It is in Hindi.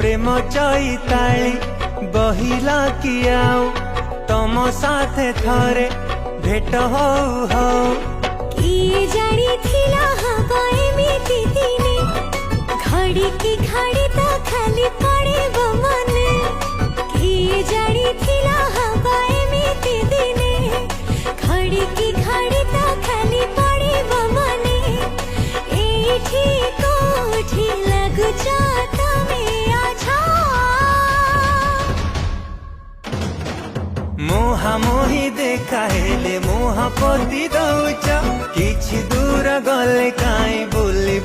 प्रेम चैताली बहिला कि आउ तम साथे थरे भेट हो हो किए जानी थिला हवा एमिति दिने घड़ी की घड़ी तो खाली पड़े मने किए जानी थिला हवा एमिति दिने घड़ी की घड़ी तो खाली पड़े मने एठी कोठी लगु जाता में आछा मोहा मोही देखाइले मोहा पोती दौच किछि दूर गले काई बोली